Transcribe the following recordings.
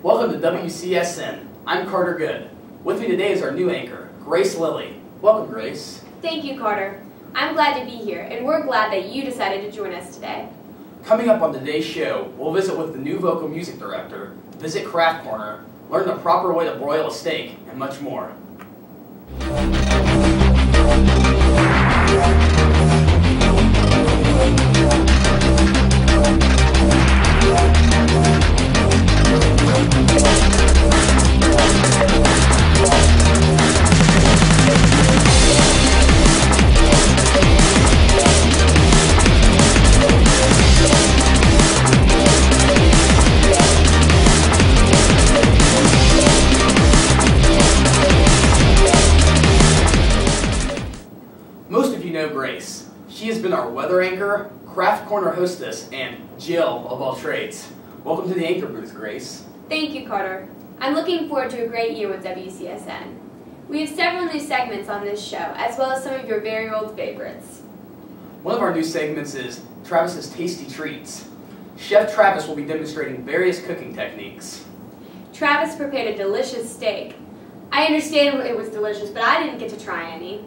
Welcome to WCSN. I'm Carter Good. With me today is our new anchor, Grace Lilly. Welcome, Grace. Thank you, Carter. I'm glad to be here, and we're glad that you decided to join us today. Coming up on today's show, we'll visit with the new vocal music director, visit Craft Corner, learn the proper way to broil a steak, and much more. Most of you know Grace. She has been our weather anchor, Craft Corner hostess, and Jill of all trades. Welcome to the anchor booth, Grace. Thank you, Carter. I'm looking forward to a great year with WCSN. We have several new segments on this show, as well as some of your very old favorites. One of our new segments is Travis's Tasty Treats. Chef Travis will be demonstrating various cooking techniques. Travis prepared a delicious steak. I understand it was delicious, but I didn't get to try any.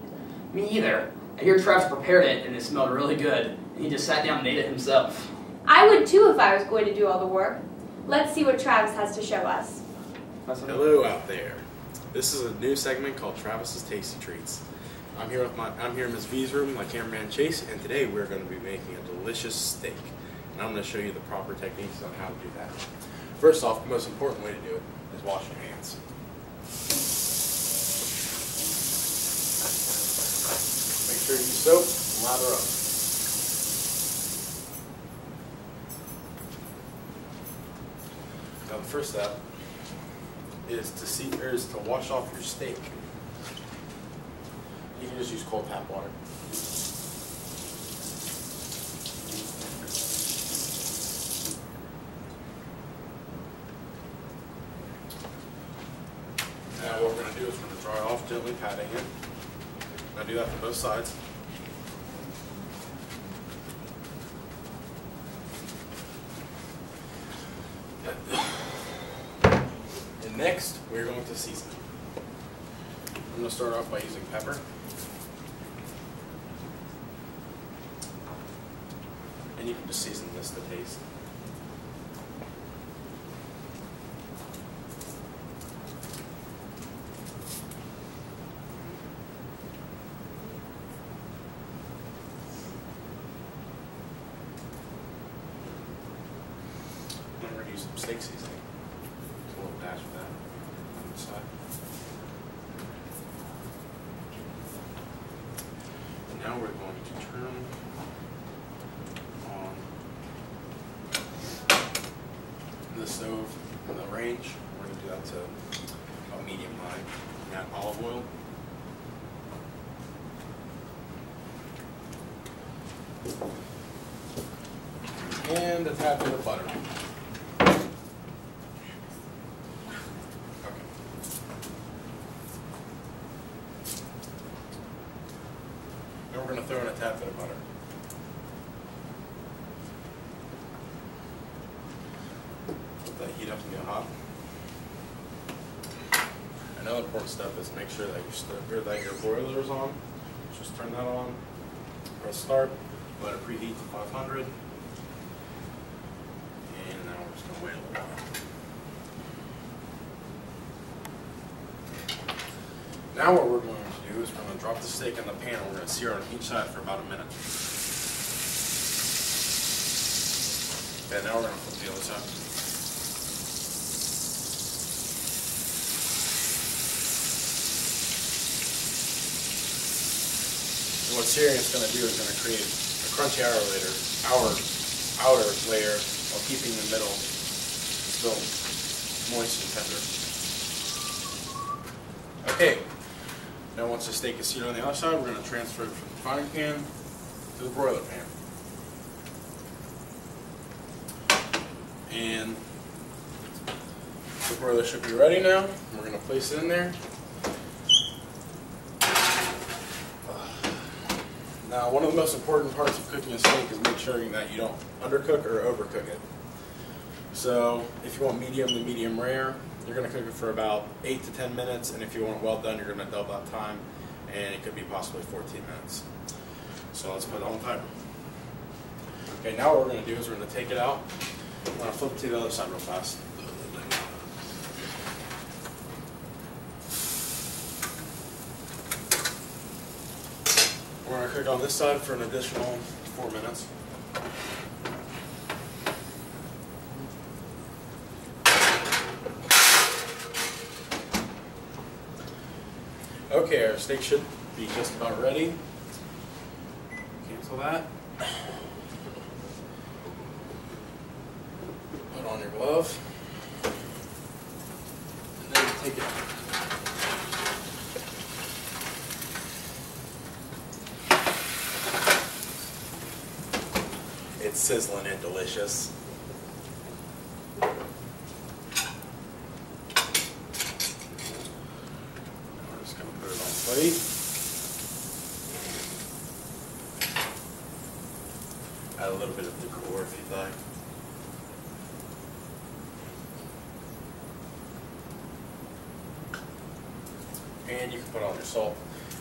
Me either. I hear Travis prepared it and it smelled really good, and he just sat down and ate it himself. I would too if I was going to do all the work. Let's see what Travis has to show us. Hello out there. This is a new segment called Travis's Tasty Treats. I'm here in Ms. V's room, my cameraman Chase, and today we're going to be making a delicious steak. And I'm going to show you the proper techniques on how to do that. First off, the most important way to do it is wash your hands. Make sure you use soap and lather up. Now the first step is to wash off your steak. You can just use cold tap water. Now what we're going to do is we're going to dry off, gently patting it. I'm going to do that for both sides. And next, we're going to season. I'm going to start off by using pepper. And you can just season this to taste. I'm going to use some steak seasoning. A little dash of that on the side. And now we're going to turn on the stove and the range. We're going to do that to a medium high. Add olive oil. And a tap of butter. Then we're going to throw in a tad bit of butter. Let that heat up and get hot. Another important step is make sure that your broiler is on. Just turn that on, press start, let it preheat to 500, and now we're just going to wait a little while. Now what we're going to do is we're going to drop the steak in the pan and we're going to sear on each side for about a minute. Okay, now we're going to flip the other side. And what searing is going to do is going to create a crunchy outer layer while keeping the middle still moist and tender. Okay. Now once the steak is seared on the other side, we're going to transfer it from the frying pan to the broiler pan. And the broiler should be ready now. We're going to place it in there. Now one of the most important parts of cooking a steak is make sure that you don't undercook or overcook it. So if you want medium to medium rare, you're going to cook it for about 8 to 10 minutes, and if you want it well done, you're going to double that time, and it could be possibly 14 minutes. So let's put it on the timer. Okay, now what we're going to do is we're going to take it out. I'm going to flip it to the other side real fast. We're going to cook on this side for an additional 4 minutes. Okay, our steak should be just about ready. Cancel that. Put on your glove. And then take it. It's sizzling and delicious. Plate. Add a little bit of decor if you'd like. And you can put on your salt.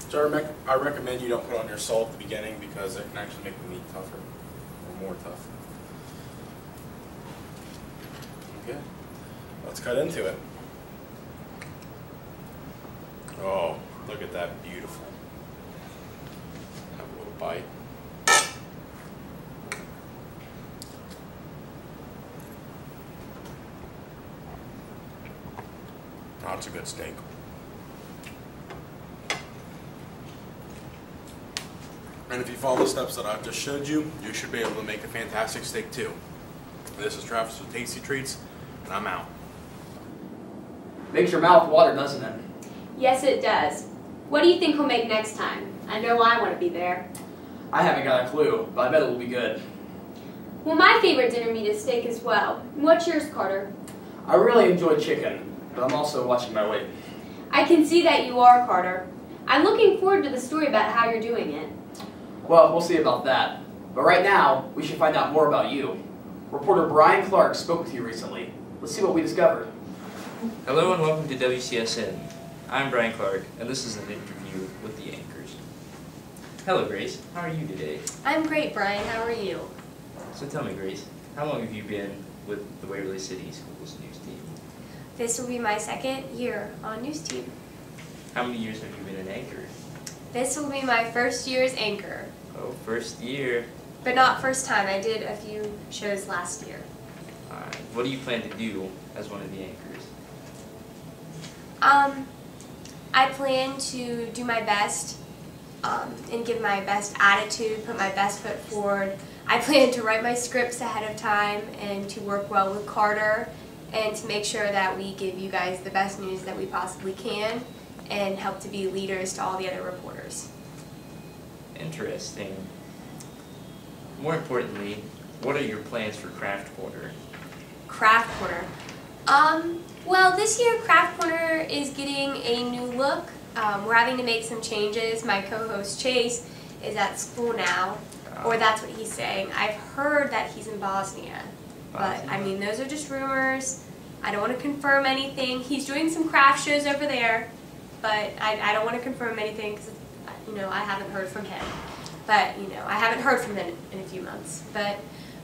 So I recommend you don't put on your salt at the beginning because it can actually make the meat tougher or more tough. Okay, let's cut into it. Oh. Look at that, beautiful. Have a little bite. Oh, it's a good steak. And if you follow the steps that I've just showed you, you should be able to make a fantastic steak too. This is Travis with Tasty Treats, and I'm out. Makes your mouth water, doesn't it? Yes, it does. What do you think we'll make next time? I know I want to be there. I haven't got a clue, but I bet it will be good. Well, my favorite dinner meat is steak as well. What's yours, Carter? I really enjoy chicken, but I'm also watching my weight. I can see that you are, Carter. I'm looking forward to the story about how you're doing it. Well, we'll see about that. But right now, we should find out more about you. Reporter Brian Clark spoke with you recently. Let's see what we discovered. Hello and welcome to WCSN. I'm Brian Clark, and this is an interview with the anchors. Hello, Grace. How are you today? I'm great, Brian. How are you? So tell me, Grace, how long have you been with the Waverly City Schools news team? This will be my second year on news team. How many years have you been an anchor? This will be my first year as anchor, Oh, first year. but not first time. I did a few shows last year. Alright, what do you plan to do as one of the anchors? I plan to do my best and give my best attitude, put my best foot forward. I plan to write my scripts ahead of time and to work well with Carter and to make sure that we give you guys the best news that we possibly can and help to be leaders to all the other reporters. Interesting. More importantly, what are your plans for Craft Corner? Craft Corner. Well, this year Craft Corner is getting a new look. We're having to make some changes. My co-host Chase is at school now, or that's what he's saying. I've heard that he's in Bosnia, but I mean, those are just rumors. I don't want to confirm anything. He's doing some craft shows over there, but I don't want to confirm anything because, you know, I haven't heard from him. But, you know, I haven't heard from him in a few months. But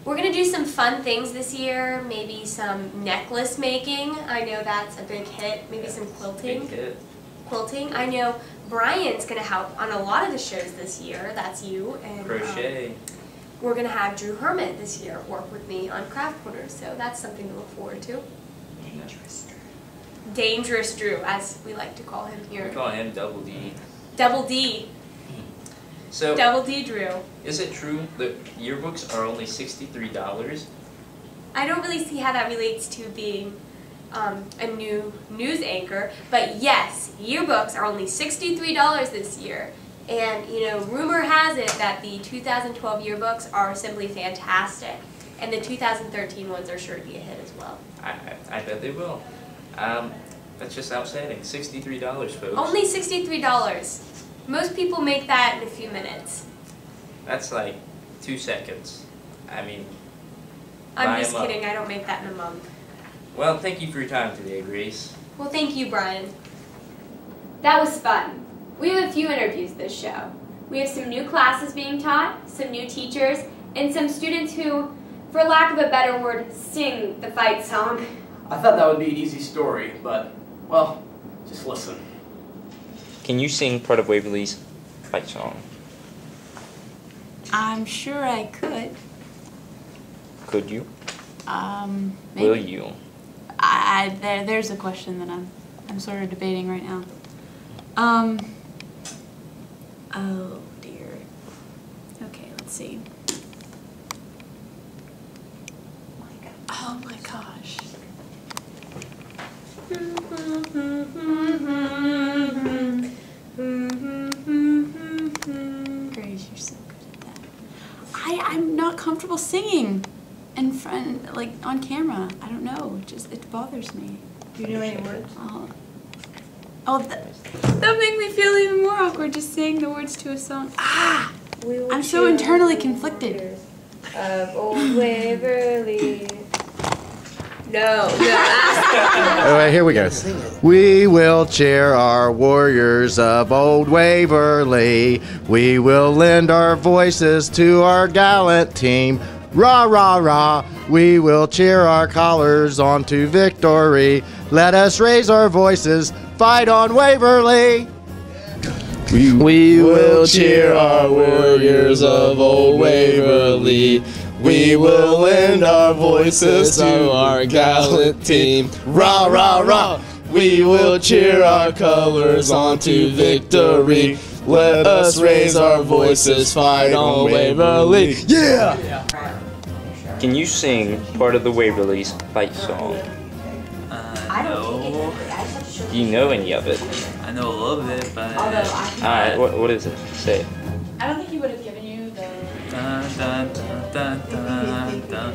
we're going to do some fun things this year, maybe some necklace making. I know that's a big hit. Maybe some quilting. Big hit. Quilting. I know Brian's going to help on a lot of the shows this year. That's you. And Crochet. we're going to have Drew Hermit this year work with me on Craft Corner, so that's something to look forward to. Dangerous. Dangerous Drew, as we like to call him We here. call him Double D. Double D. So, Double D Drew. is it true that yearbooks are only $63? I don't really see how that relates to being a new news anchor, but yes, yearbooks are only $63 this year. And, you know, rumor has it that the 2012 yearbooks are simply fantastic, and the 2013 ones are sure to be a hit as well. I bet they will. That's just outstanding. $63, folks. Only $63. Most people make that in a few minutes. That's like 2 seconds. I mean, I'm just kidding. I don't make that in a month. Well, thank you for your time today, Grace. Well, thank you, Brian. That was fun. We have a few interviews this show. We have some new classes being taught, some new teachers, and some students who, for lack of a better word, sing the fight song. I thought that would be an easy story, but, well, just listen. Can you sing part of Waverly's fight song? I'm sure I could. Could you? Maybe. Will you? There's a question that I'm sort of debating right now. Oh dear. Okay, let's see. Oh my gosh. Grace, you're so good at that. I'm not comfortable singing in front, like on camera. I don't know. It bothers me. Do you know any words? That make me feel even more awkward just saying the words to a song. I'm so internally conflicted. Of old Waverly. No. All right, here we go. We will cheer our warriors of old Waverly. We will lend our voices to our gallant team. Rah, rah, rah. We will cheer our colors on to victory. Let us raise our voices. Fight on Waverly. We will cheer our warriors of old Waverly. We will lend our voices to our gallant team. Rah, rah, rah. We will cheer our colors on to victory. Let us raise our voices, fight on Waverly. Yeah! Can you sing part of the Waverly's fight song? No. Do you know any of it? I know a little bit, but... Alright, what is it? Say it. I don't think he would have given you the... Dun, dun, dun, dun, dun, dun,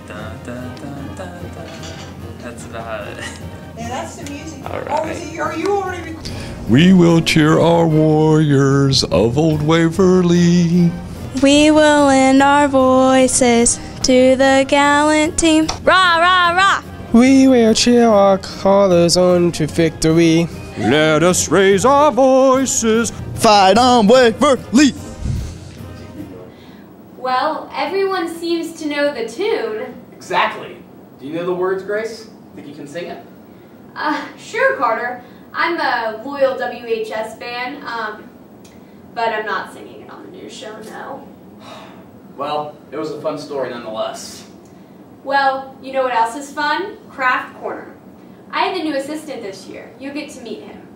dun, dun, dun, dun. That's about it. Yeah, that's the music. All right. Are you already... We will cheer our warriors of old Waverly. We will lend our voices to the gallant team. Rah, rah, rah! We will cheer our colors on to victory. Let us raise our voices. Fight on Waverly. Well, everyone seems to know the tune. Exactly. Do you know the words, Grace? Think you can sing it? Sure, Carter. I'm a loyal WHS fan, but I'm not singing it on the news show, no. Well, it was a fun story nonetheless. Well, you know what else is fun? Craft Corner. I have a new assistant this year. You'll get to meet him.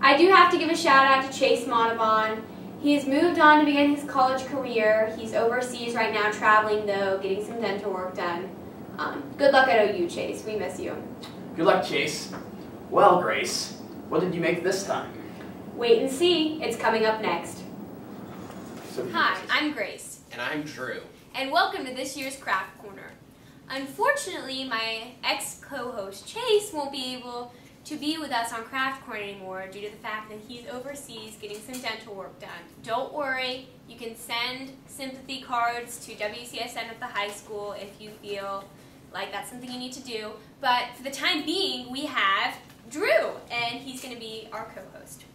I do have to give a shout out to Chase Monavon. He has moved on to begin his college career. He's overseas right now traveling, though, getting some dental work done. Good luck at OU, Chase. We miss you. Good luck, Chase. Well, Grace, what did you make this time? Wait and see. It's coming up next. Hi, I'm Grace. And I'm Drew. And welcome to this year's Craft Corner. Unfortunately, my ex-co-host Chase won't be able to be with us on Craft Corner anymore due to the fact that he's overseas getting some dental work done. Don't worry, you can send sympathy cards to WCSN at the high school if you feel like that's something you need to do. But for the time being, we have Drew, and he's going to be our co-host.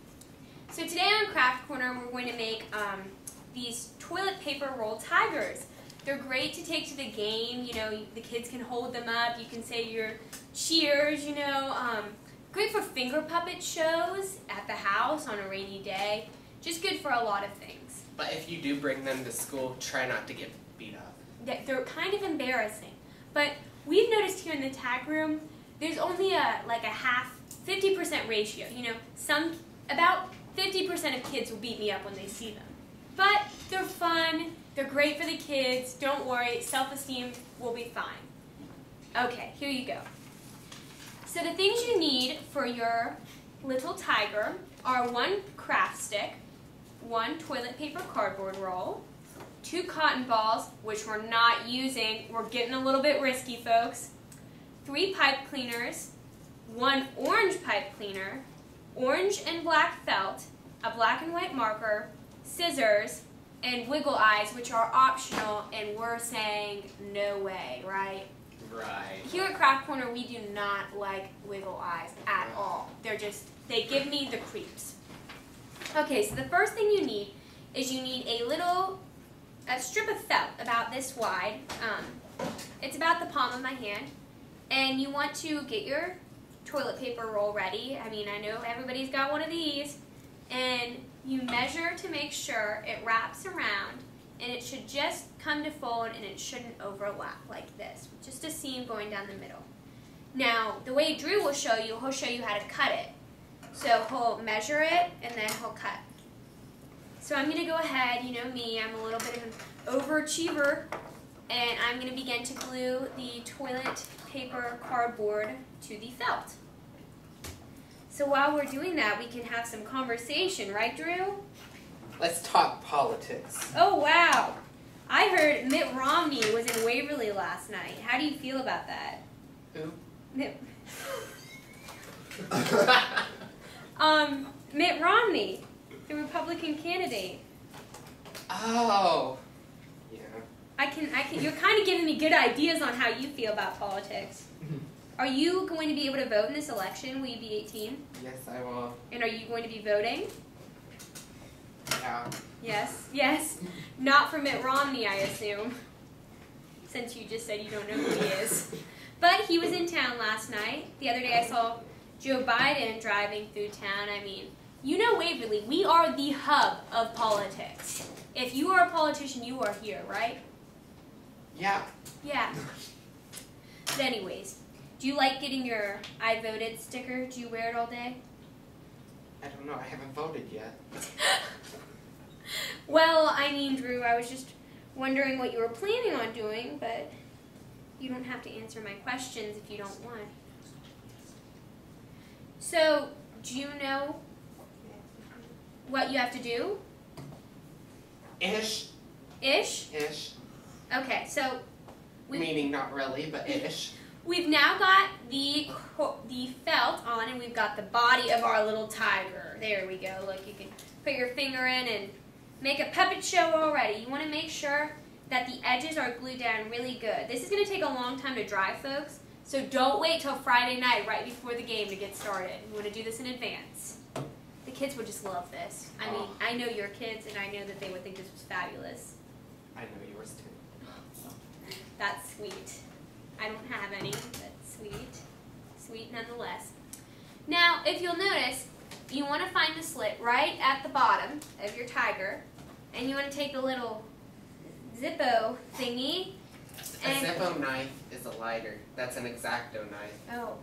So today on Craft Corner, we're going to make these toilet paper roll tigers. They're great to take to the game. You know, the kids can hold them up. You can say your cheers, you know. Great for finger puppet shows at the house on a rainy day. Just good for a lot of things. But if you do bring them to school, try not to get beat up. They're kind of embarrassing. But we've noticed here in the tag room, there's only like a 50% ratio. You know, about 50% of kids will beat me up when they see them. But they're fun. They're great for the kids. Don't worry, self-esteem will be fine. Okay, here you go. So the things you need for your little tiger are 1 craft stick, 1 toilet paper cardboard roll, 2 cotton balls, which we're not using. We're getting a little bit risky, folks. 3 pipe cleaners, 1 orange pipe cleaner, orange and black felt, a black and white marker, scissors, and wiggle eyes, which are optional, and we're saying no way, right? Right. Here at Craft Corner, we do not like wiggle eyes at all. They give me the creeps. Okay, so the first thing you need is you need a strip of felt about this wide. It's about the palm of my hand. And you want to get your toilet paper roll ready. I mean, I know everybody's got one of these. And you measure to make sure it wraps around, and it should just come to fold, and it shouldn't overlap like this. Just a seam going down the middle. Now, the way Drew will show you, he'll show you how to cut it. So he'll measure it, and then he'll cut. So I'm going to go ahead, you know me, I'm a little bit of an overachiever, and I'm going to begin to glue the toilet paper cardboard to the felt. So while we're doing that, we can have some conversation, right, Drew? Let's talk politics. Oh, wow. I heard Mitt Romney was in Waverly last night. How do you feel about that? Who? Mitt Romney, the Republican candidate. Oh. Yeah. I can. You're kind of giving me good ideas on how you feel about politics. Are you going to be able to vote in this election? Will you be 18? Yes, I will. And are you going to be voting? Yeah. Yes. Yes. Not for Mitt Romney, I assume. Since you just said you don't know who he is. But he was in town last night. The other day I saw Joe Biden driving through town. I mean, you know Waverly, we are the hub of politics. If you are a politician, you are here, right? Yeah. Yeah. But anyways, do you like getting your I voted sticker? Do you wear it all day? I don't know. I haven't voted yet. Well, I mean, Drew, I was just wondering what you were planning on doing, but you don't have to answer my questions if you don't want. So, do you know what you have to do? Ish. Ish? Ish. Okay, so Meaning not really, but ish. We've now got the felt on, and we've got the body of our little tiger. There we go. Look, you can put your finger in and make a puppet show already. You want to make sure that the edges are glued down really good. This is going to take a long time to dry, folks, so don't wait till Friday night right before the game to get started. You want to do this in advance. The kids would just love this. I mean, I know your kids, and I know that they would think this was fabulous. I know yours too. That's sweet. I don't have any, but sweet. Sweet nonetheless. Now, if you'll notice, you want to find the slit right at the bottom of your tiger, and you want to take the little Zippo thingy. A Zippo knife is a lighter. That's an X-Acto knife. Oh.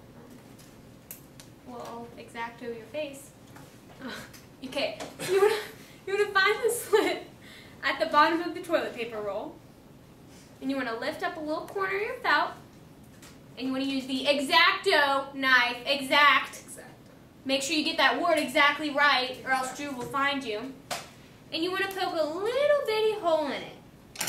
Well, I'll X-Acto your face. Okay, so you want to find the slit at the bottom of the toilet paper roll. And you want to lift up a little corner of your felt, and you want to use the X-Acto knife, exact. Make sure you get that word exactly right, or else Drew will find you. And you want to poke a little bitty hole in it.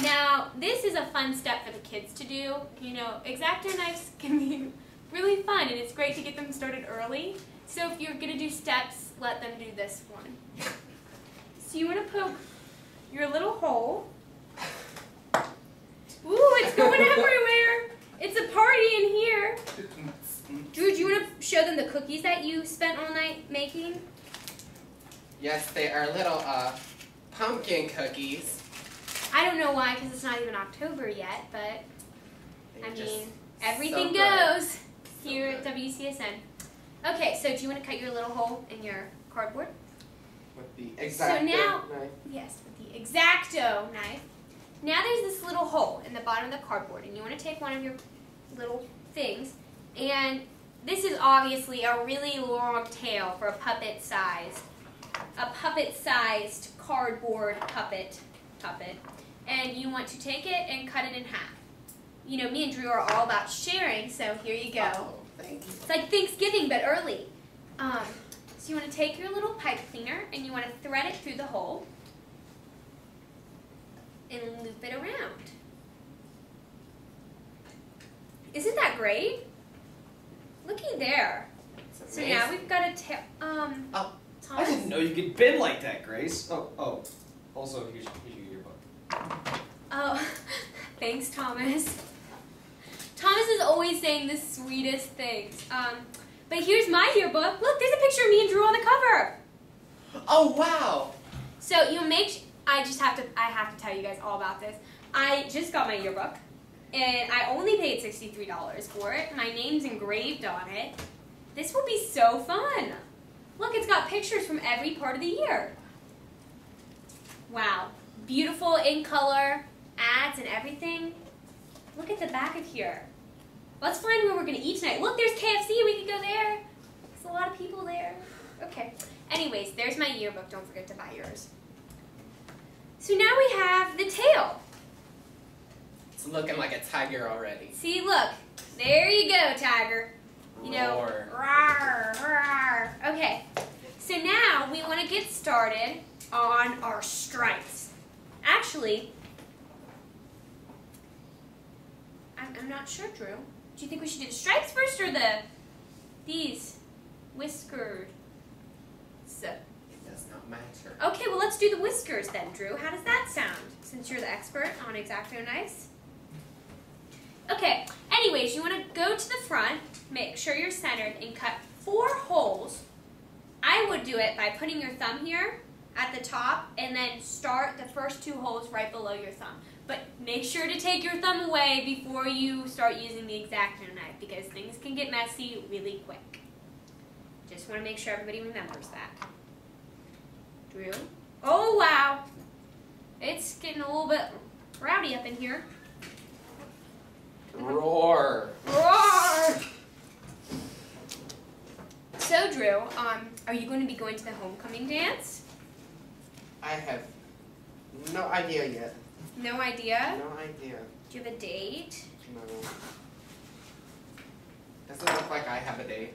Now, this is a fun step for the kids to do. You know, X-Acto knives can be really fun, and it's great to get them started early. So if you're going to do steps, let them do this one. So you want to poke your little hole. Ooh, it's going everywhere. It's a party in here. Drew, do you want to show them the cookies that you spent all night making? Yes, they are little pumpkin cookies. I don't know why, because it's not even October yet, but I mean, everything so goes here at WCSN. Okay, so do you want to cut your little hole in your cardboard? With the X-Acto knife. Yes, with the X-Acto knife. Now there's this little hole in the bottom of the cardboard, and you want to take one of your little things, and this is obviously a really long tail for a puppet-sized cardboard puppet. And you want to take it and cut it in half. You know, me and Drew are all about sharing, so here you go. Oh, thank you. It's like Thanksgiving, but early. So you want to take your little pipe cleaner, and you want to thread it through the hole and loop it around. Isn't that great? Looky there. So now we've got a tail. I didn't know you could bend like that, Grace. Oh. Also, here's your book. Oh, thanks, Thomas. Thomas is always saying the sweetest things. But here's my yearbook. Look, there's a picture of me and Drew on the cover. Oh, wow. So I have to tell you guys all about this. I just got my yearbook, and I only paid $63 for it. My name's engraved on it. This will be so fun. Look, it's got pictures from every part of the year. Wow. Beautiful in color, ads and everything. Look at the back of here. Let's find where we're going to eat tonight. Look, there's KFC. We could go there. There's a lot of people there. Okay. Anyways, there's my yearbook. Don't forget to buy yours. So now we have the tail. It's looking like a tiger already. See, look. There you go, tiger. You know, Roar. rawr, rawr. Okay. So now we want to get started on our stripes. Actually, I'm not sure, Drew. Do you think we should do the stripes first or these whiskers? It does not matter. Okay, well let's do the whiskers then, Drew. How does that sound? Since you're the expert on X-Acto knives. Okay, anyways, you want to go to the front, make sure you're centered, and cut 4 holes. I would do it by putting your thumb here at the top and then start the first 2 holes right below your thumb. But make sure to take your thumb away before you start using the X-Acto knife because things can get messy really quick. Just want to make sure everybody remembers that. Drew? Oh, wow. It's getting a little bit rowdy up in here. Roar. Roar! So, Drew, are you going to be going to the homecoming dance? I have no idea yet. No idea? No idea. Do you have a date? No. Doesn't look like I have a date.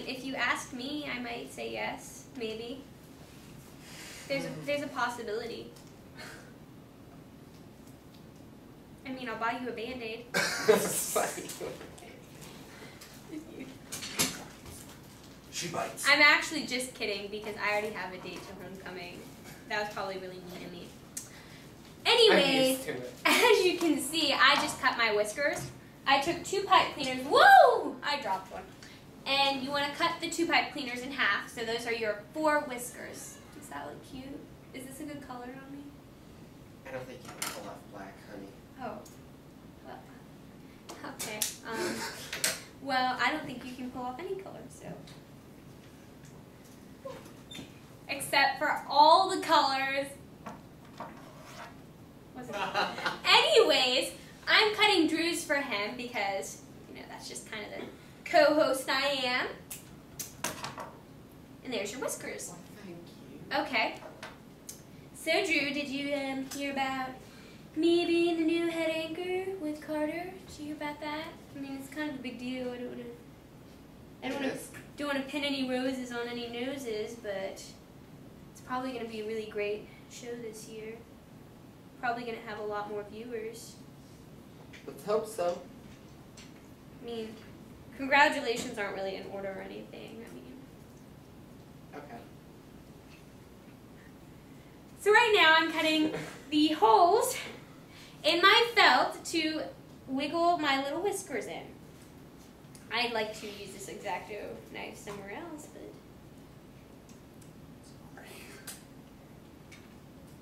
If you asked me, I might say yes, maybe. There's a possibility. I'll buy you a Band-Aid. She bites. I'm actually just kidding because I already have a date to homecoming. That was probably really mean of me. Anyways, as you can see, I just cut my whiskers. I took 2 pipe cleaners. Whoa! I dropped one. And you want to cut the 2 pipe cleaners in half. So those are your 4 whiskers. Does that look cute? Is this a good color on me? I don't think you can pull off black, honey. Oh. Well, okay. Well, I don't think you can pull off any color, so. Except for all the colors. Anyways, I'm cutting Drew's for him because, that's just kind of the co-host I am. And there's your whiskers. Well, thank you. Okay. So, Drew, did you hear about me being the new head anchor with Carter? Did you hear about that? It's kind of a big deal. I don't want to pin any roses on any noses, but it's probably going to be a really great show this year. Probably going to have a lot more viewers. Let's hope so. Congratulations aren't really in order or anything. Okay. So right now I'm cutting the holes in my felt to wiggle my little whiskers in. I'd like to use this X-Acto knife somewhere else, but...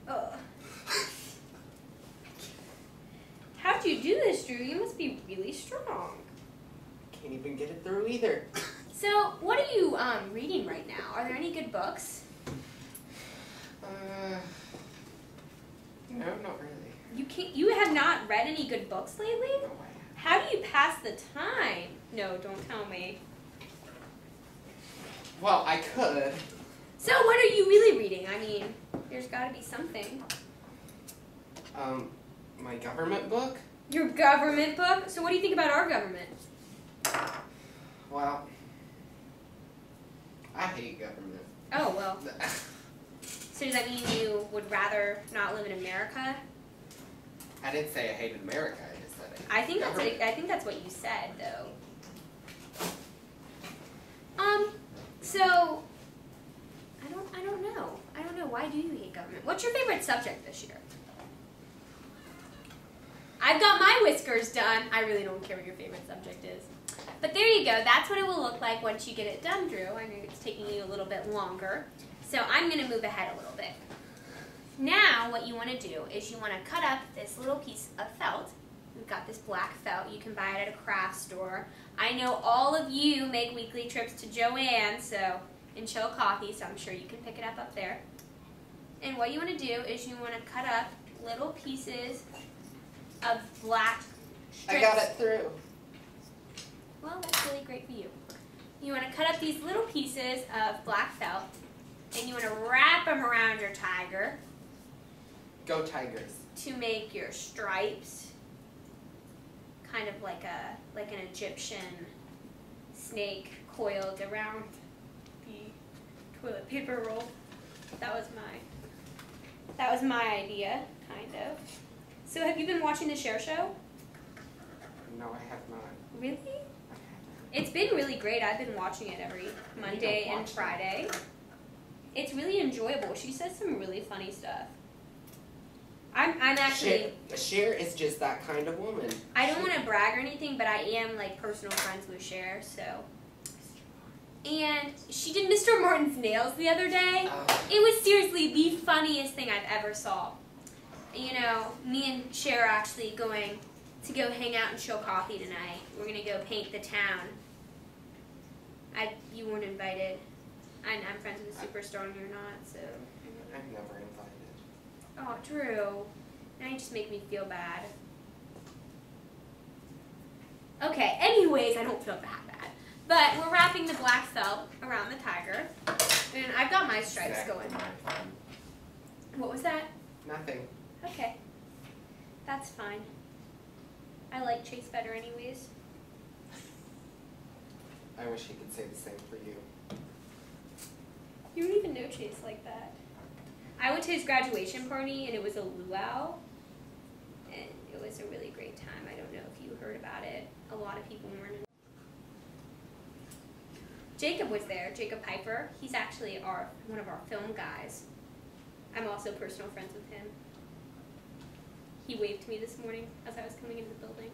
Ugh. How'd you do this, Drew? You must be really strong. Can't even get it through either. So, what are you reading right now? Are there any good books? No, not really. You have not read any good books lately? No way. How do you pass the time? No, don't tell me. Well, I could. So, what are you really reading? There's got to be something. My government book? Your government book? So what do you think about our government? Well, I hate government. Oh, well. So does that mean you would rather not live in America? I didn't say I hated America. I just said I think that's what you said, though. So I don't know. I don't know. Why do you hate government? What's your favorite subject this year? I've got my whiskers done. I really don't care what your favorite subject is. But there you go. That's what it will look like once you get it done, Drew. I know it's taking you a little bit longer. So I'm going to move ahead a little bit. Now what you want to do is you want to cut up this little piece of felt. We've got this black felt. You can buy it at a craft store. I know all of you make weekly trips to Joann's and Chill Coffee, so I'm sure you can pick it up there. And what you want to do is you want to cut up little pieces of black strips. I got it through. Well, that's really great for you. You want to cut up these little pieces of black felt, and you want to wrap them around your tiger. Go Tigers. To make your stripes, kind of like an Egyptian snake coiled around the toilet paper roll. That was my idea, kind of. So have you been watching the Cher Show? No, I have not. Really? It's been really great. I've been watching it every Monday and Friday. It's really enjoyable. She says some really funny stuff. I'm actually... Cher is just that kind of woman. I don't want to brag or anything, but I am like personal friends with Cher, so... And she did Mr. Martin's nails the other day. It was seriously the funniest thing I've ever saw. You know, me and Cher are actually going to go hang out and Show Coffee tonight. We're going to go paint the town. You weren't invited. I'm friends with a superstar and you're not, so... I'm never invited. Oh, Drew. Now you just make me feel bad. Okay, anyways, I don't feel that bad. But we're wrapping the black felt around the tiger. And I've got my stripes going. What was that? Nothing. Okay. That's fine. I like Chase better anyways. I wish he could say the same for you. You don't even know Chase like that. I went to his graduation party and it was a luau. And it was a really great time. I don't know if you heard about it. A lot of people weren't. Jacob was there, Jacob Piper. He's actually one of our film guys. I'm also personal friends with him. He waved to me this morning as I was coming into the building.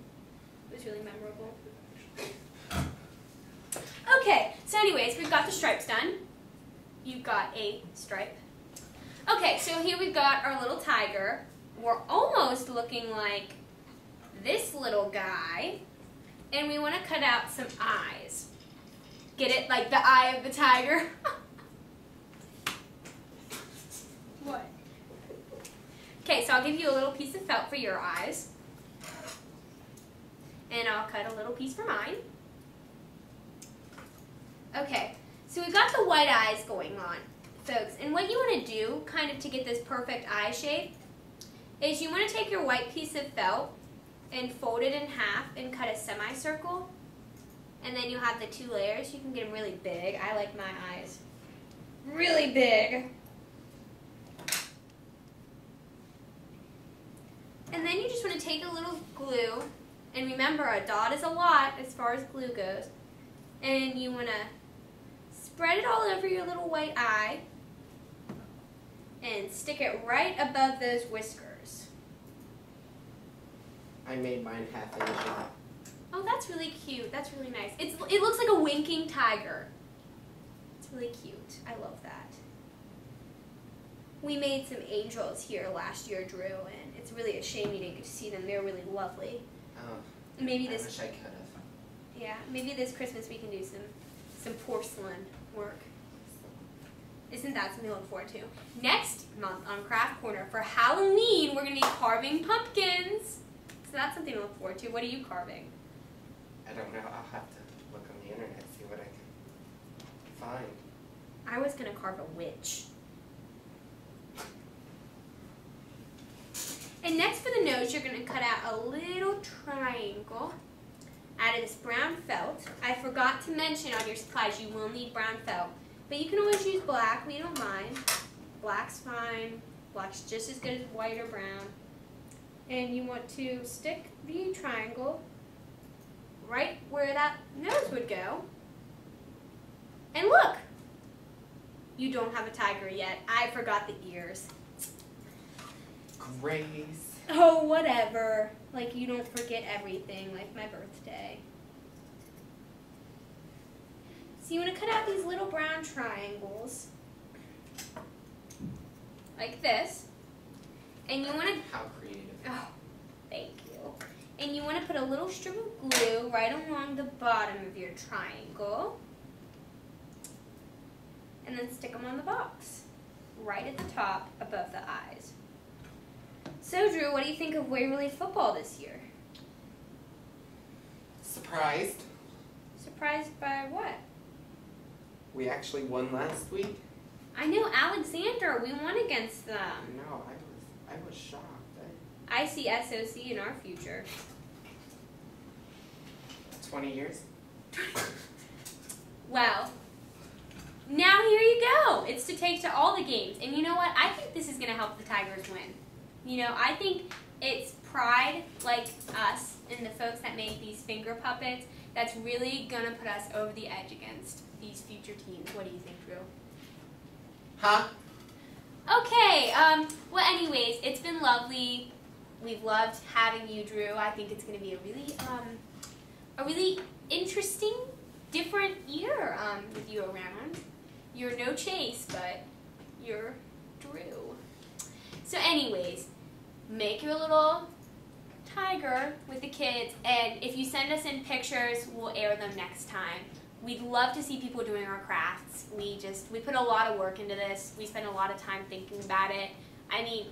It was really memorable. Okay, so anyways, we've got the stripes done. You've got a stripe. Okay, so here we've got our little tiger. We're almost looking like this little guy. And we want to cut out some eyes. Get it? Like the eye of the tiger? What? Okay, so I'll give you a little piece of felt for your eyes. And I'll cut a little piece for mine. Okay, so we've got the white eyes going on, folks. And what you want to do, kind of to get this perfect eye shape, is you want to take your white piece of felt and fold it in half and cut a semicircle. And then you have the two layers. You can get them really big. I like my eyes really big. And then you just want to take a little glue. And remember, a dot is a lot as far as glue goes. And you want to spread it all over your little white eye. And stick it right above those whiskers. I made mine half-Asian. Oh, that's really cute. That's really nice. It looks like a winking tiger. It's really cute. I love that. We made some angels here last year, Drew, and it's really a shame you didn't get to see them. They're really lovely. Oh, maybe I wish I could have. Yeah, maybe this Christmas we can do some porcelain work. Isn't that something to look forward to? Next month on Craft Corner, for Halloween, we're going to be carving pumpkins. So that's something to look forward to. What are you carving? I don't know. I'll have to look on the internet, see what I can find. I was going to carve a witch. And next for the nose, you're going to cut out a little triangle out of this brown felt. I forgot to mention on your supplies you will need brown felt. But you can always use black. We don't mind. Black's fine. Black's just as good as white or brown. And you want to stick the triangle right where that nose would go. And look! You don't have a tiger yet. I forgot the ears. Grace. Oh, whatever. Like, you don't forget everything, like my birthday. So you want to cut out these little brown triangles, like this. And you want to... How creative. Oh, thank you. And you want to put a little strip of glue right along the bottom of your triangle. And then stick them on the box, right at the top above the eyes. So, Drew, what do you think of Waverly football this year? Surprised. Surprised by what? We actually won last week. I know, Alexander, we won against them. No, I was shocked. I see SOC in our future. 20 years? Well, now here you go. It's to take to all the games. And you know what? I think this is going to help the Tigers win. You know, I think it's pride like us and the folks that make these finger puppets that's really going to put us over the edge against these future teams. What do you think, Drew? Huh? Okay, well anyways, it's been lovely. We've loved having you, Drew. I think it's going to be a really interesting, different year with you around. You're no Chase, but you're Drew. So anyways, make your little tiger with the kids, and if you send us in pictures, we'll air them next time. We'd love to see people doing our crafts. We put a lot of work into this. We spend a lot of time thinking about it. I mean,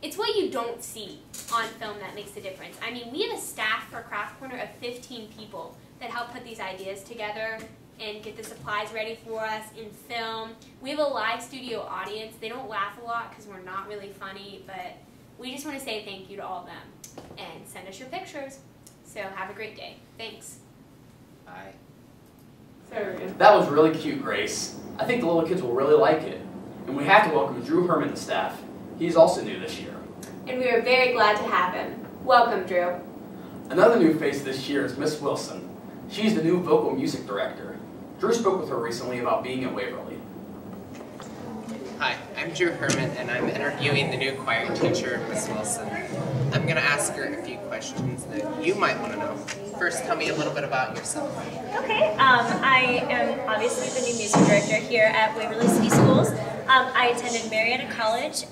it's what you don't see on film that makes the difference. I mean, we have a staff for Craft Corner of 15 people that help put these ideas together and get the supplies ready for us in film. We have a live studio audience. They don't laugh a lot because we're not really funny, but we just want to say thank you to all of them and send us your pictures. So have a great day. Thanks. Bye. That was really cute, Grace. I think the little kids will really like it. And we have to welcome Drew Herman to staff. He's also new this year. And we are very glad to have him. Welcome, Drew. Another new face this year is Miss Wilson. She's the new vocal music director. Drew spoke with her recently about being at Waverly. Hi, I'm Drew Herman, and I'm interviewing the new choir teacher, Miss Wilson. I'm going to ask her a few questions that you might want to know. First, tell me a little bit about yourself. Okay, I am obviously the new music director here at Waverly City Schools. I attended Marietta College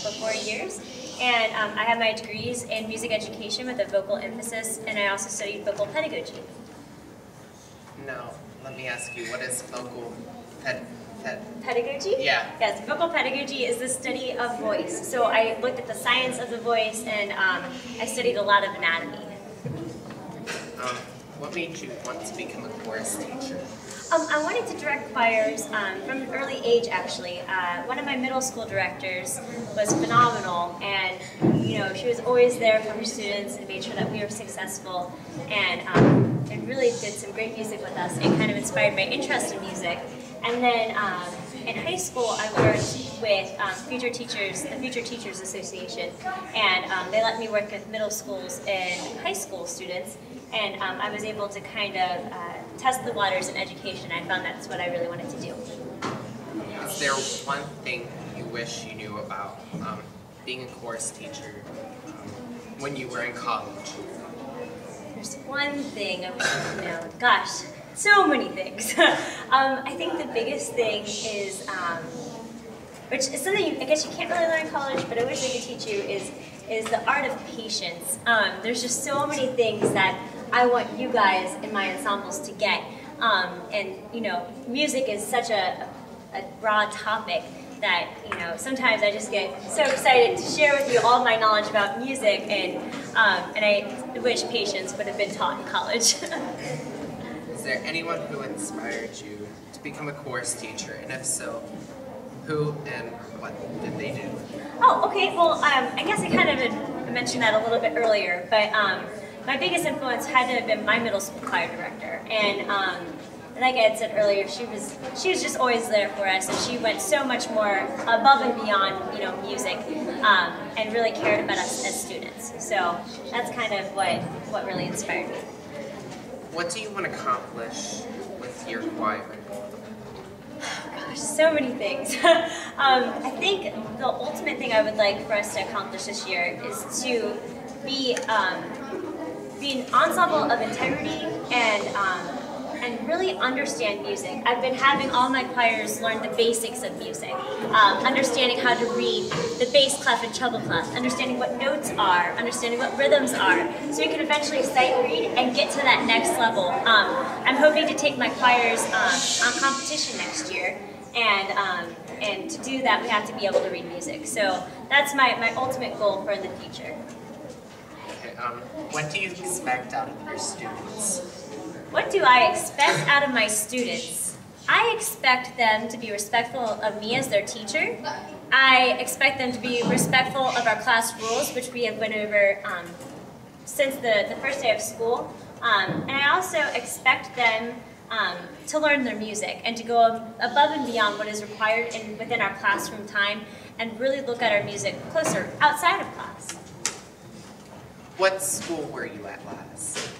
for 4 years, and I have my degrees in music education with a vocal emphasis, and I also studied vocal pedagogy. Now, let me ask you, what is vocal pedagogy? Yeah. Yes, vocal pedagogy is the study of voice. So I looked at the science of the voice, and I studied a lot of anatomy. What made you want to become a chorus teacher? I wanted to direct choirs from an early age, actually. One of my middle school directors was phenomenal, and you know, she was always there for her students and made sure that we were successful, and really did some great music with us. It kind of inspired my interest in music. And then in high school, I worked with Future Teachers, the Future Teachers Association, and they let me work with middle schools and high school students, and I was able to kind of test the waters in education. I found that's what I really wanted to do. Is there one thing you wish you knew about being a chorus teacher when you were in college? There's one thing I wish I knew. Gosh, so many things. I think the biggest thing is, which is something I guess you can't really learn in college, but I wish I could teach you, is the art of patience. There's just so many things that I want you guys in my ensembles to get. And you know, music is such a broad topic that, you know, sometimes I just get so excited to share with you all my knowledge about music, and I wish patience would have been taught in college. Is there anyone who inspired you to become a chorus teacher, and if so, who and what did they do? Oh, okay. Well, I guess I kind of mentioned that a little bit earlier, but my biggest influence had to have been my middle school choir director, and like I had said earlier, she was just always there for us, and she went so much more above and beyond, you know, music, and really cared about us as students. So that's kind of what really inspired me. What do you want to accomplish with your choir? Gosh, so many things. I think the ultimate thing I would like for us to accomplish this year is to be an ensemble of integrity and really understand music. I've been having all my choirs learn the basics of music, understanding how to read the bass clef and treble clef, understanding what notes are, understanding what rhythms are, so we can eventually sight read and get to that next level. I'm hoping to take my choirs on competition next year, and to do that we have to be able to read music. So that's my ultimate goal for the future. Okay, what do you expect out of your students? What do I expect out of my students? I expect them to be respectful of me as their teacher. I expect them to be respectful of our class rules, which we have went over since the first day of school. And I also expect them to learn their music and to go above and beyond what is required within our classroom time and really look at our music closer outside of class. What school were you at last?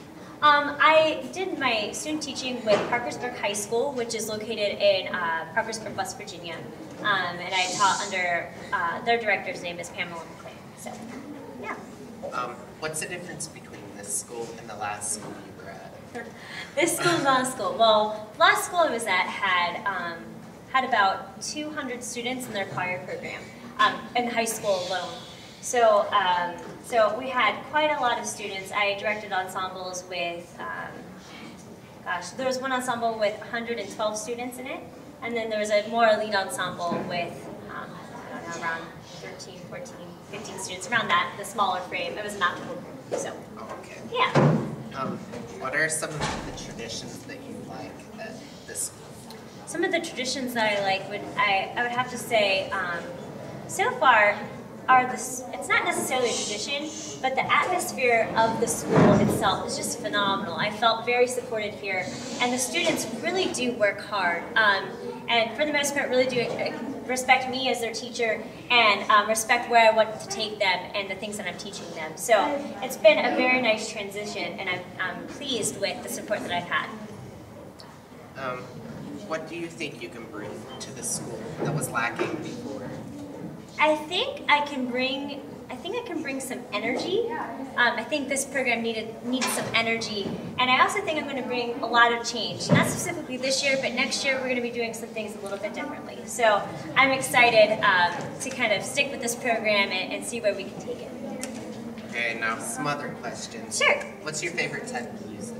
I did my student teaching with Parkersburg High School, which is located in Parkersburg, West Virginia. And I taught under, their director's name is Pamela McLean. So, yeah. What's the difference between this school and the last school you were at? This school and last school. Well, last school I was at had about 200 students in their choir program, in high school alone. So, so we had quite a lot of students. I directed ensembles with, there was one ensemble with 112 students in it, and then there was a more elite ensemble with, I don't know, around 13, 14, 15 students, around that, the smaller frame. It was a magical group, so. Oh, okay. Yeah. What are some of the traditions that you like at this school? Some of the traditions that I like, I would have to say, so far, it's not necessarily a tradition, but the atmosphere of the school itself is just phenomenal. I felt very supported here, and the students really do work hard, and for the most part really do respect me as their teacher and respect where I want to take them and the things that I'm teaching them. So it's been a very nice transition, and I'm pleased with the support that I've had. What do you think you can bring to the school that was lacking before? I think I can bring some energy. I think this program needs some energy, and I also think I'm going to bring a lot of change. Not specifically this year, but next year we're going to be doing some things a little bit differently. So I'm excited to kind of stick with this program and see where we can take it. Okay, now some other questions. Sure. What's your favorite type of music?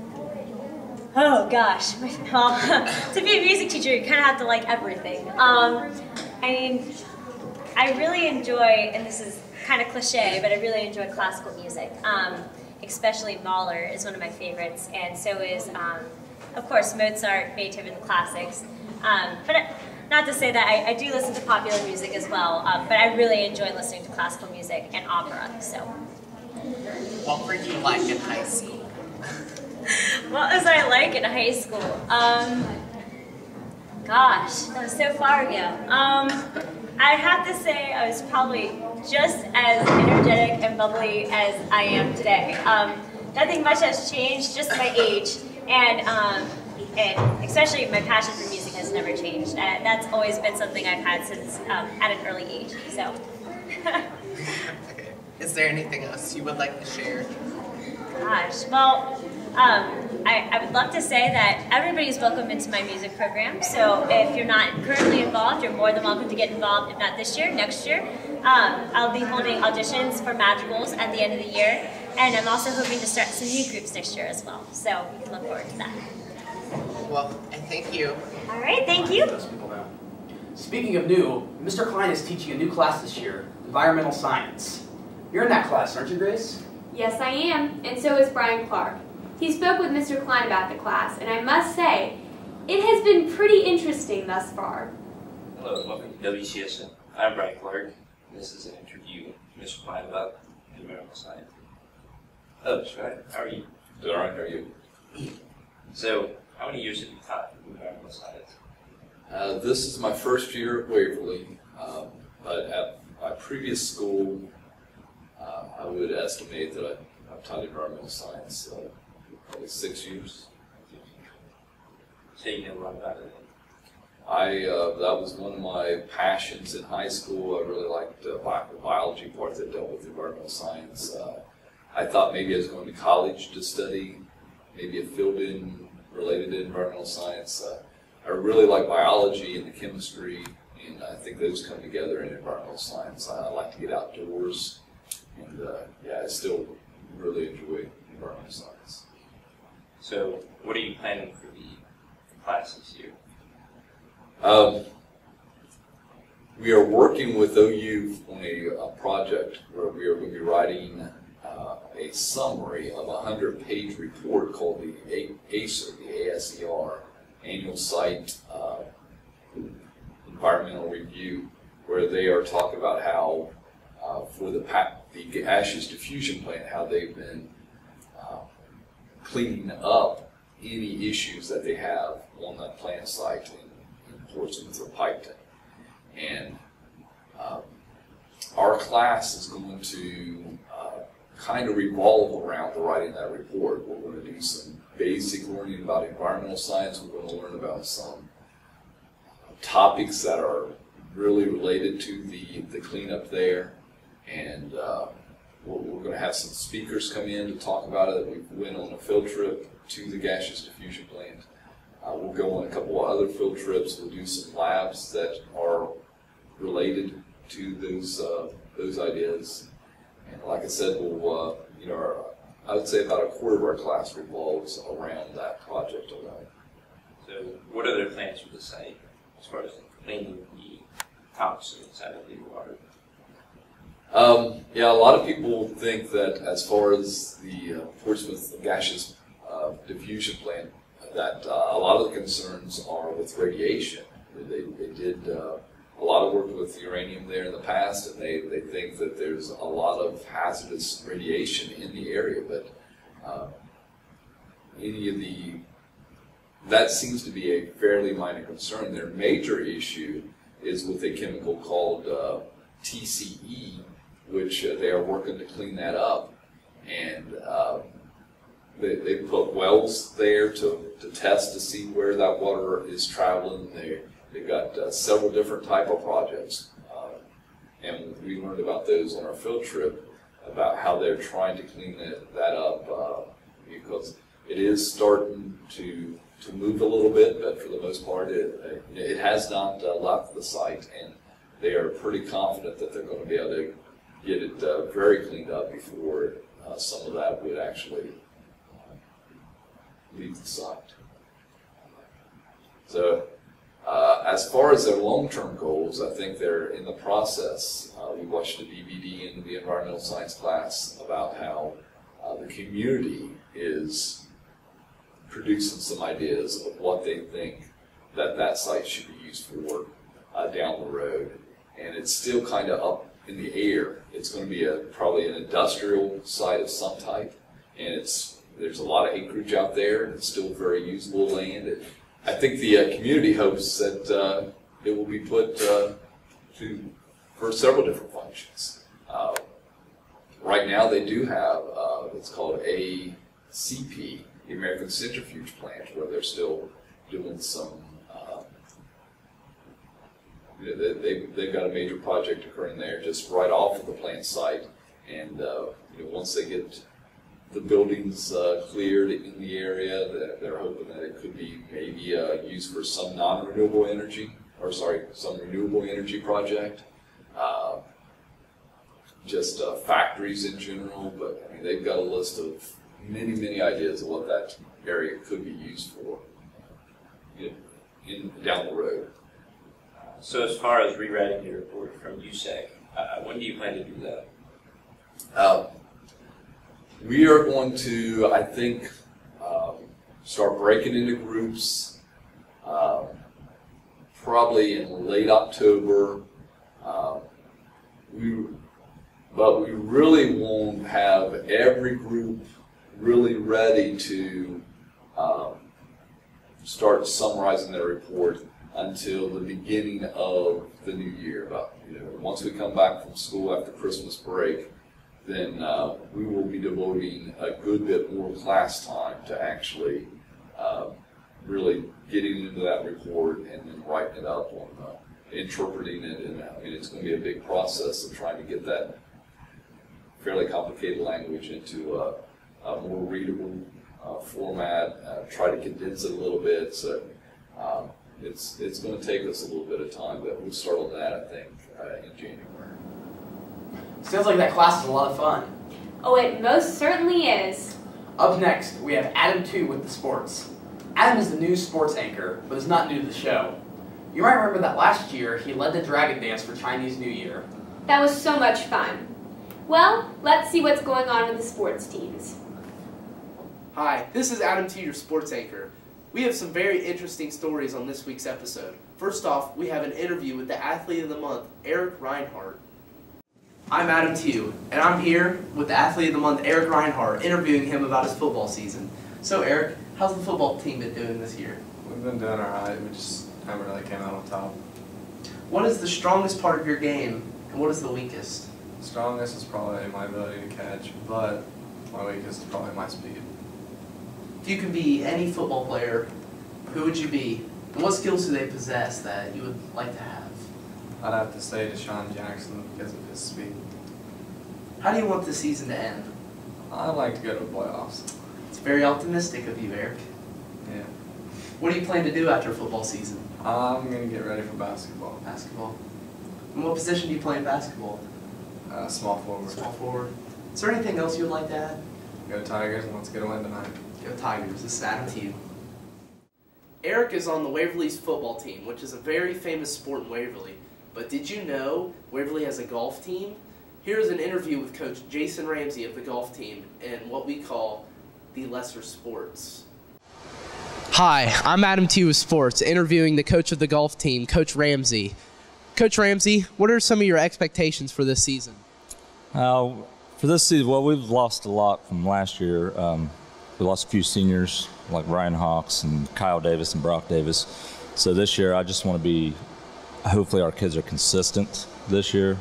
Oh gosh, well, to be a music teacher, you kind of have to like everything. I mean, I really enjoy, and this is kind of cliche, but I really enjoy classical music. Especially Mahler is one of my favorites, and so is, of course, Mozart, Beethoven, the classics. But not to say that I do listen to popular music as well, but I really enjoy listening to classical music and opera. So, what were you like in high school? What was I like in high school? Gosh, that was so far ago. I have to say I was probably just as energetic and bubbly as I am today. Nothing much has changed, just my age, and especially my passion for music has never changed. That's always been something I've had since at an early age. So. Okay. Is there anything else you would like to share? Gosh, well, I would love to say that everybody's welcome into my music program. So if you're not currently involved, you're more than welcome to get involved. If not this year, next year. I'll be holding auditions for Madrigals at the end of the year. And I'm also hoping to start some new groups next year as well. So you can look forward to that. Well, I thank you. All right, thank you. Speaking of new, Mr. Klein is teaching a new class this year, Environmental Science. You're in that class, aren't you, Grace? Yes, I am, and so is Brian Clark. He spoke with Mr. Klein about the class, and I must say, it has been pretty interesting thus far. Hello, and welcome to WCSN. I'm Brian Clark. This is an interview with Mr. Klein about environmental science. Oh, that's right. How are you? Doing all right, how are you? So, How many years have you taught environmental science? This is my first year at Waverly, but at my previous school, I would estimate that I've taught environmental science probably 6 years. So you know a lot about it. That was one of my passions in high school. I really liked the biology part that dealt with environmental science. I thought maybe I was going to college to study maybe a field related to environmental science. I really like biology and the chemistry, and I think those come together in environmental science. I like to get outdoors, and yeah, I still really enjoy environmental science. So what are you planning for the class this year? We are working with OU on a project where we are going to be writing a summary of a 100-page report called the ASER, the ASER, Annual Site Environmental Review, where they are talking about how for the gaseous diffusion plant, how they've been cleaning up any issues that they have on that plant site in Portsmouth or Piketon. And our class is going to kind of revolve around the writing of that report. We're going to do some basic learning about environmental science. We're going to learn about some topics that are really related to the cleanup there. And we're going to have some speakers come in to talk about it. We went on a field trip to the gaseous diffusion plant. We'll go on a couple of other field trips. We'll do some labs that are related to those ideas. And like I said, we'll I would say about a quarter of our class revolves around that project alone. So what are their plans for the site as far as cleaning the tops inside of the water? Yeah, a lot of people think that as far as the Portsmouth gaseous diffusion plant, that a lot of the concerns are with radiation. They did a lot of work with uranium there in the past, and they think that there's a lot of hazardous radiation in the area, but that seems to be a fairly minor concern. Their major issue is with a chemical called TCE, which they are working to clean that up, and they put wells there to test to see where that water is traveling. They've got several different type of projects, and we learned about those on our field trip about how they're trying to clean that up because it is starting to move a little bit, but for the most part it has not left the site, and they are pretty confident that they're going to be able to get it very cleaned up before some of that would actually leave the site. So as far as their long-term goals, I think they're in the process. We watched a DVD in the environmental science class about how the community is producing some ideas of what they think that site should be used for down the road. And it's still kind of up in the air. It's going to be probably an industrial site of some type, and there's a lot of acreage out there, and it's still very usable land. I think the community hopes that it will be put for several different functions. Right now they do have what's called ACP, the American Centrifuge Plant, where they're still doing some, they've got a major project occurring there just right off of the plant site, and once they get the buildings cleared in the area, they're hoping that it could be maybe used for some non-renewable energy, some renewable energy project. Just factories in general, but I mean, they've got a list of many ideas of what that area could be used for down the road. So as far as rewriting your report from USAC, when do you plan to do that? We are going to, I think, start breaking into groups probably in late October. But we really won't have every group really ready to start summarizing their report until the beginning of the new year. Once we come back from school after Christmas break, then we will be devoting a good bit more class time to actually really getting into that report and then writing it up on interpreting it. And it's going to be a big process of trying to get that fairly complicated language into a more readable format, try to condense it a little bit. So it's going to take us a little bit of time, but we'll start on that, I think, in January. Sounds like that class is a lot of fun. Oh, it most certainly is. Up next, we have Adam 2 with the sports. Adam is the new sports anchor, but is not new to the show. You might remember that last year, he led the Dragon Dance for Chinese New Year. That was so much fun. Well, let's see what's going on with the sports teams. Hi, this is Adam 2, your sports anchor. We have some very interesting stories on this week's episode. First off, we have an interview with the Athlete of the Month, Eric Reinhardt. I'm Adam 2, and I'm here with the Athlete of the Month, Eric Reinhardt, interviewing him about his football season. So Eric, how's the football team been doing this year? We've been doing alright, we just haven't really came out on top. What is the strongest part of your game, and what is the weakest? Strongest is probably my ability to catch, but my weakest is probably my speed. If you could be any football player, who would you be? And what skills do they possess that you would like to have? I'd have to say Deshaun Jackson because of his speed. How do you want the season to end? I'd like to go to the playoffs. It's very optimistic of you, Eric. Yeah. What do you plan to do after football season? I'm going to get ready for basketball. Basketball. And what position do you play in basketball? Small forward. Small forward. Is there anything else you would like to add? Go Tigers, and let's get a win tonight. Go Tigers. This is Adam to you. Eric is on the Waverly's football team, which is a very famous sport in Waverly. But did you know Waverly has a golf team? Here's an interview with Coach Jason Ramsey of the golf team in what we call the lesser sports. Hi, I'm Adam T with Sports, interviewing the coach of the golf team, Coach Ramsey. Coach Ramsey, what are some of your expectations for this season? For this season, well, we've lost a lot from last year. We lost a few seniors like Ryan Hawks and Kyle Davis and Brock Davis. So this year, I just want to be, hopefully our kids are consistent this year.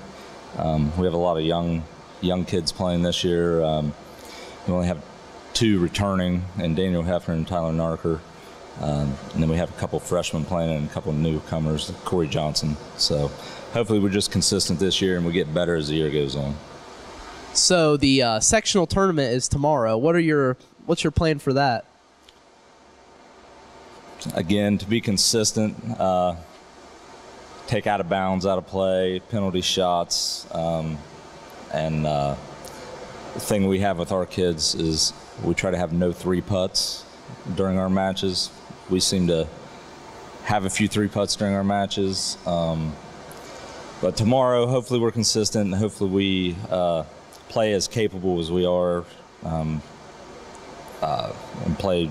We have a lot of young kids playing this year. We only have 2 returning, and Daniel Hefner and Tyler Narker. And then we have a couple freshmen playing and a couple newcomers, Corey Johnson. So hopefully we're just consistent this year and we get better as the year goes on. So the sectional tournament is tomorrow. What's your plan for that? Again, to be consistent, take out of bounds, out of play, penalty shots, and the thing we have with our kids is we try to have no 3 putts during our matches. We seem to have a few 3 putts during our matches. But tomorrow, hopefully we're consistent, and hopefully we play as capable as we are and play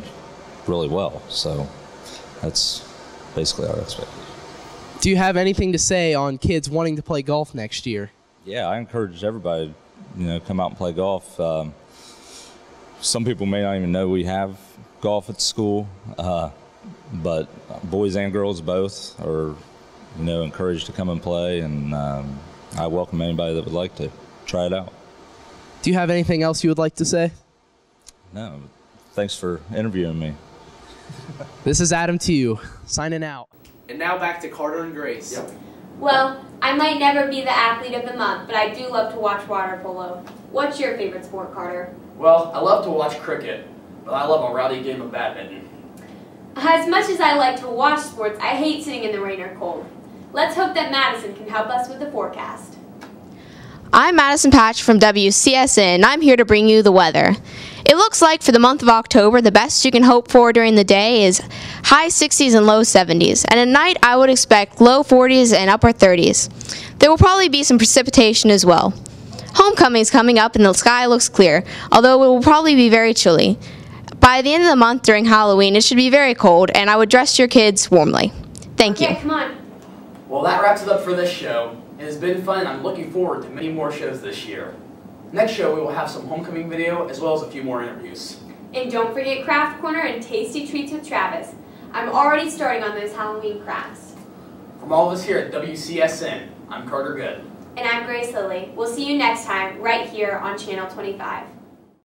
really well. So that's basically our expectation. Do you have anything to say on kids wanting to play golf next year? Yeah, I encourage everybody, come out and play golf. Some people may not even know we have golf at school, but boys and girls both are, encouraged to come and play, and I welcome anybody that would like to try it out. Do you have anything else you would like to say? No, thanks for interviewing me. This is Adam to you, signing out. And now back to Carter and Grace. Yep. Well, I might never be the athlete of the month, but I do love to watch water polo. What's your favorite sport, Carter? Well, I love to watch cricket, but I love a rowdy game of badminton. As much as I like to watch sports, I hate sitting in the rain or cold. Let's hope that Madison can help us with the forecast. I'm Madison Patch from WCSN, and I'm here to bring you the weather. It looks like for the month of October, the best you can hope for during the day is high 60s and low 70s, and at night I would expect low 40s and upper 30s. There will probably be some precipitation as well. Homecoming is coming up and the sky looks clear, although it will probably be very chilly. By the end of the month during Halloween, it should be very cold, and I would dress your kids warmly. Thank you. Okay, come on. Well, that wraps it up for this show. It has been fun, and I'm looking forward to many more shows this year. Next show, we will have some homecoming video, as well as a few more interviews. And don't forget Craft Corner and Tasty Treats with Travis. I'm already starting on those Halloween crafts. From all of us here at WCSN, I'm Carter Good. And I'm Grace Lilly. We'll see you next time right here on Channel 25.